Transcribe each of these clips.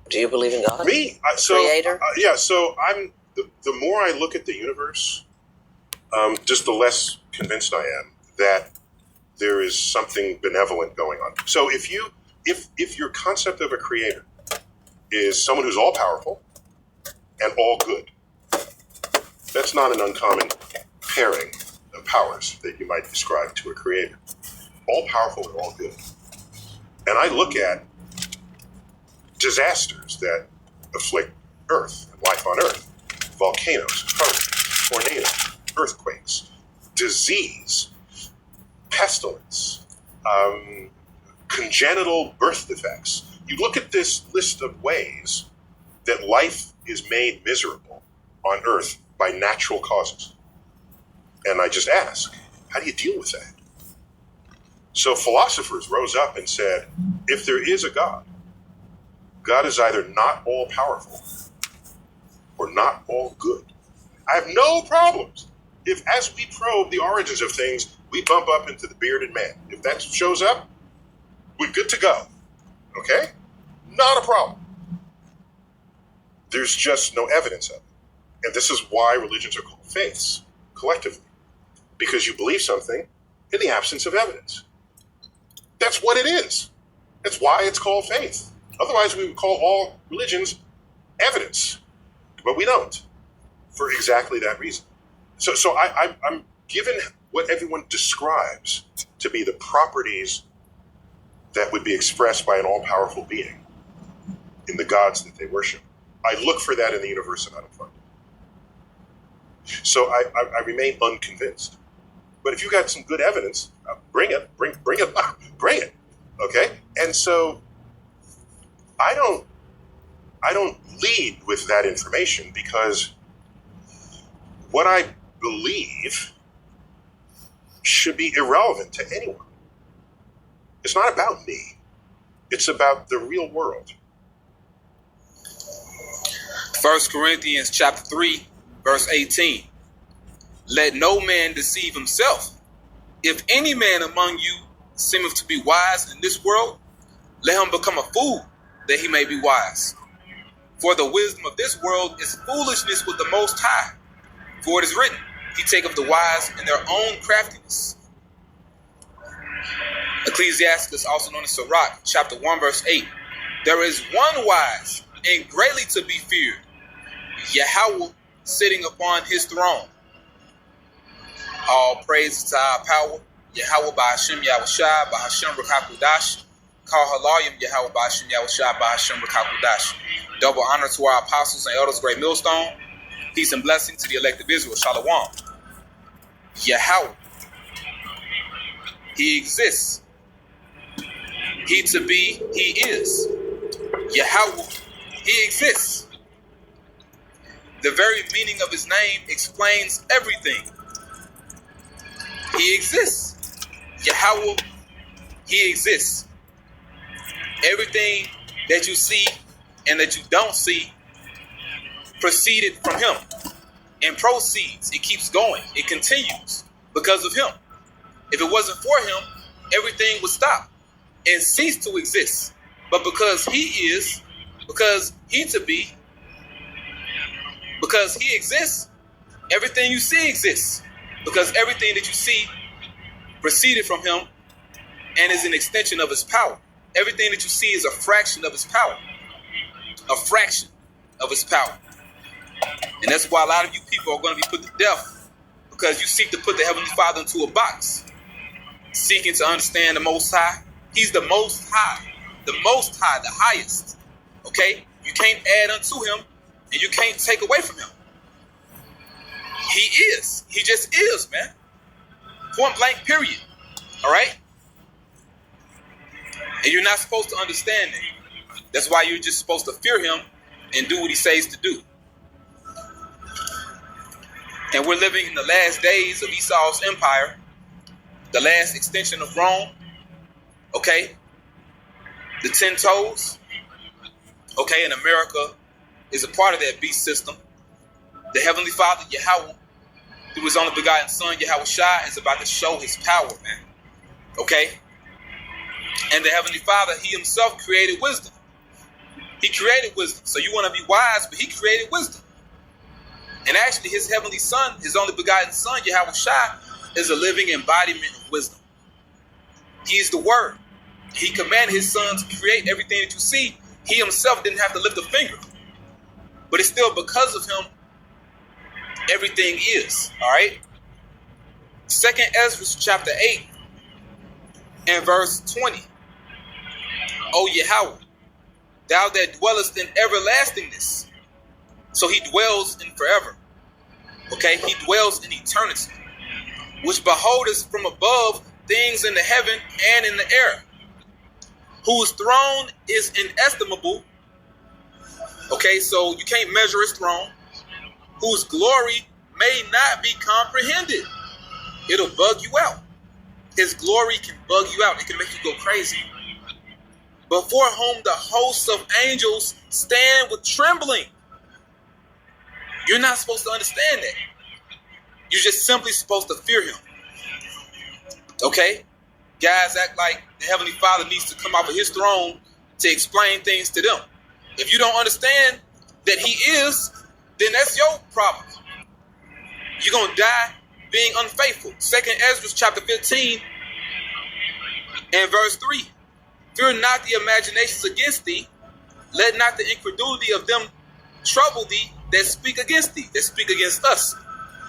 Do you believe in God? Me? Creator? Yeah, so the more I look at the universe, just the less convinced I am that there is something benevolent going on. So if your concept of a creator is someone who's all powerful and all good, that's not an uncommon pairing of powers that you might describe to a creator. All powerful and all good. And I look at disasters that afflict Earth and life on Earth: volcanoes, hurricanes, tornadoes, earthquakes, disease, pestilence, congenital birth defects. You look at this list of ways that life is made miserable on Earth by natural causes. And I just ask, how do you deal with that? So philosophers rose up and said, if there is a God, God is either not all powerful or not all good. I have no problems if, as we probe the origins of things, we bump up into the bearded man. If that shows up, we're good to go. Okay? Not a problem. There's just no evidence of it. And this is why religions are called faiths, collectively. Because you believe something in the absence of evidence. That's what it is. That's why it's called faith. Otherwise, we would call all religions evidence. But we don't, for exactly that reason. So I'm given what everyone describes to be the properties that would be expressed by an all-powerful being in the gods that they worship. I look for that in the universe and I don't find it. So I remain unconvinced. But if you got some good evidence, bring it, bring it, okay? And so I don't lead with that information because what I believe should be irrelevant to anyone. It's not about me. It's about the real world. 1 Corinthians chapter 3, verse 18. Let no man deceive himself. If any man among you seemeth to be wise in this world, let him become a fool, that he may be wise. For the wisdom of this world is foolishness with the Most High. For it is written, He taketh the wise in their own craftiness. Ecclesiastes, also known as Sirach, chapter 1, verse 8. There is one wise and greatly to be feared, YAHAWAH sitting upon his throne. All praise to our power, YAHAWAH by Hashem Yahushua, by Hashem Rakakudash. Call Halayim YAHAWAH by Hashem Yahushua, by Hashem Rakakudash. Double honor to our apostles and elders, great millstone. Peace and blessing to the elect of Israel. Shalom. YAHAWAH. He exists. He to be, he is. YAHAWAH. He exists. The very meaning of his name explains everything. He exists. YAHAWAH. He exists. Everything that you see and that you don't see proceeded from him and proceeds. It keeps going. It continues because of him. If it wasn't for him, everything would stop and cease to exist. But because he is, because he to be, because he exists, everything you see exists. Because everything that you see proceeded from him and is an extension of his power. Everything that you see is a fraction of his power. A fraction of his power. And that's why a lot of you people are going to be put to death, because you seek to put the Heavenly Father into a box, seeking to understand the Most High. He's the Most High. The Most High, the highest. Okay? You can't add unto him, and you can't take away from him. He is. He just is, man. Point blank, period. All right? And you're not supposed to understand it. That's why you're just supposed to fear him and do what he says to do. And we're living in the last days of Esau's empire, the last extension of Rome. Okay? The 10 toes. Okay, and America is a part of that beast system. The Heavenly Father, YAHAWAH, through his only begotten Son, Yahushua, is about to show his power, man. Okay? And the Heavenly Father, he himself created wisdom. He created wisdom. So you want to be wise, but he created wisdom. And actually, his heavenly son, his only begotten son, YAHAWAH, is a living embodiment of wisdom. He is the word. He commanded his son to create everything that you see. He himself didn't have to lift a finger. But it's still because of him, everything is. All right? 2nd Ezra chapter 8 and verse 20. O Yahawah, thou that dwellest in everlastingness. So he dwells in forever. Okay? He dwells in eternity. Which beholdest from above things in the heaven and in the air. Whose throne is inestimable. Okay, so you can't measure his throne. Whose glory may not be comprehended. It'll bug you out. His glory can bug you out. It can make you go crazy. Before whom the hosts of angels stand with trembling. You're not supposed to understand that. You're just simply supposed to fear him. Okay? Guys act like the Heavenly Father needs to come off of his throne to explain things to them. If you don't understand that he is, then that's your problem. You're going to die being unfaithful. 2nd Ezra chapter 15 and verse 3. Fear not the imaginations against thee. Let not the incredulity of them trouble thee that speak against thee, that speak against us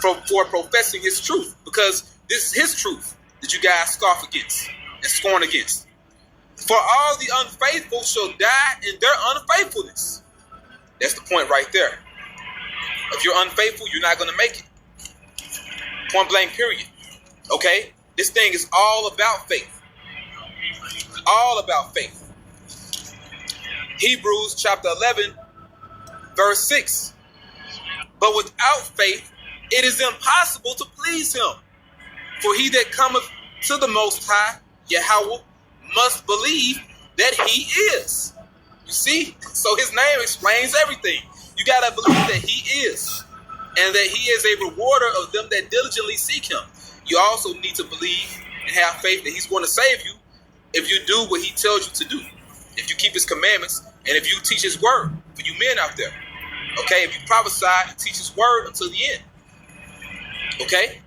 for professing his truth. Because this is his truth that you guys scoff against and scorn against. For all the unfaithful shall die in their unfaithfulness. That's the point right there. If you're unfaithful, you're not going to make it. Point blank, period. Okay? This thing is all about faith. All about faith. Hebrews chapter 11, verse 6. But without faith, it is impossible to please him. For he that cometh to the Most High, YAHAWAH, must believe that he is. You see? So his name explains everything. You got to believe that he is. And that he is a rewarder of them that diligently seek him. You also need to believe and have faith that he's going to save you if you do what he tells you to do. If you keep his commandments and if you teach his word for you men out there. Okay? If you prophesy and teach his word until the end. Okay?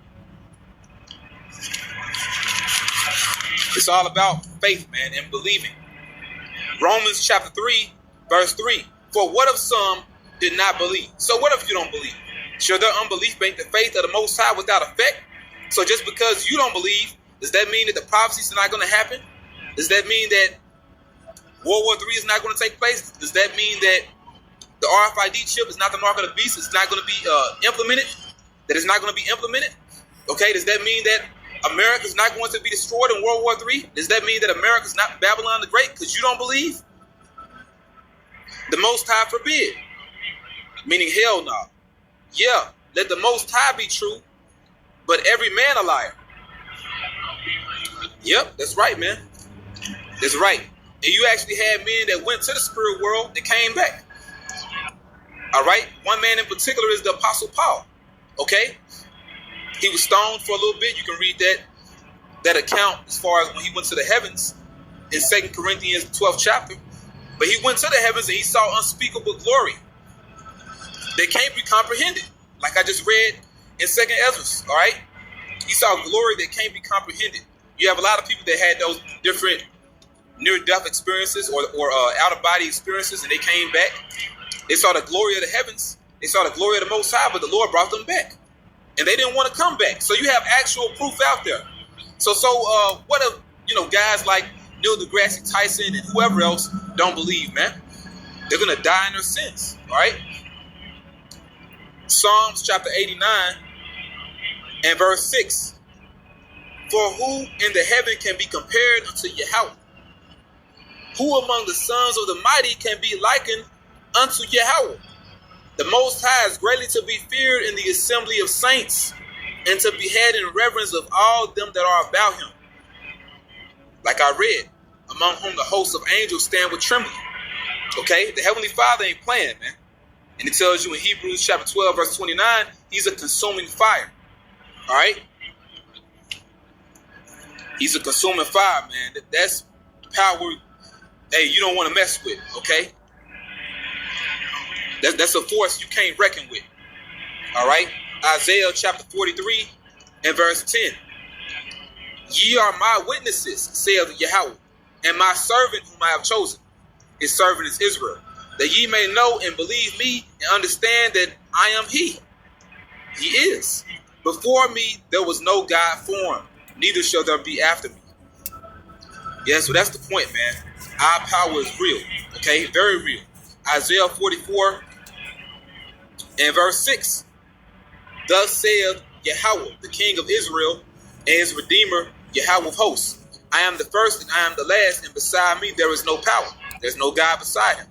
It's all about faith, man, and believing. Romans chapter 3, verse 3. For what if some did not believe? So what if you don't believe? Should their unbelief make the faith of the Most High without effect? So just because you don't believe, does that mean that the prophecies are not going to happen? Does that mean that World War III is not going to take place? Does that mean that the RFID chip is not the mark of the beast? It's not going to be implemented? That it's not going to be implemented? Okay, does that mean that America is not going to be destroyed in World War III? Does that mean that America is not Babylon the Great because you don't believe? The Most High forbid. Meaning hell no. Yeah, let the Most High be true, but every man a liar. Yep, that's right, man. That's right. And you actually had men that went to the spirit world that came back. All right? One man in particular is the Apostle Paul. Okay? He was stoned for a little bit. You can read that account as far as when he went to the heavens in 2 Corinthians 12th chapter. But he went to the heavens and he saw unspeakable glory that can't be comprehended. Like I just read in 2nd Ezra, all right? He saw glory that can't be comprehended. You have a lot of people that had those different near-death experiences or out-of-body experiences, and they came back. They saw the glory of the heavens. They saw the glory of the Most High, but the Lord brought them back. And they didn't want to come back. So you have actual proof out there. So what if, guys like Neil deGrasse Tyson and whoever else don't believe, man? They're going to die in their sins, all right? Psalms chapter 89 and verse 6. For who in the heaven can be compared unto YAHAWAH? Who among the sons of the mighty can be likened unto YAHAWAH? The Most High is greatly to be feared in the assembly of saints, and to be had in reverence of all them that are about him. Like I read, among whom the hosts of angels stand with trembling. Okay, the Heavenly Father ain't playing, man. And it tells you in Hebrews chapter 12, verse 29, he's a consuming fire. All right? He's a consuming fire, man. That's power, hey, you don't want to mess with, okay? That's a force you can't reckon with. All right. Isaiah chapter 43 and verse 10. Ye are my witnesses, saith Yahawah, and my servant whom I have chosen. His servant is Israel, that ye may know and believe me and understand that I am he. He is. Before me there was no God formed, neither shall there be after me. Yeah, so that's the point, man. Our power is real. Okay, very real. Isaiah 44 and verse 6. Thus saith Yahawah, the King of Israel, and his Redeemer, Yahawah of hosts. I am the first and I am the last, and beside me there is no power. There's no God beside him.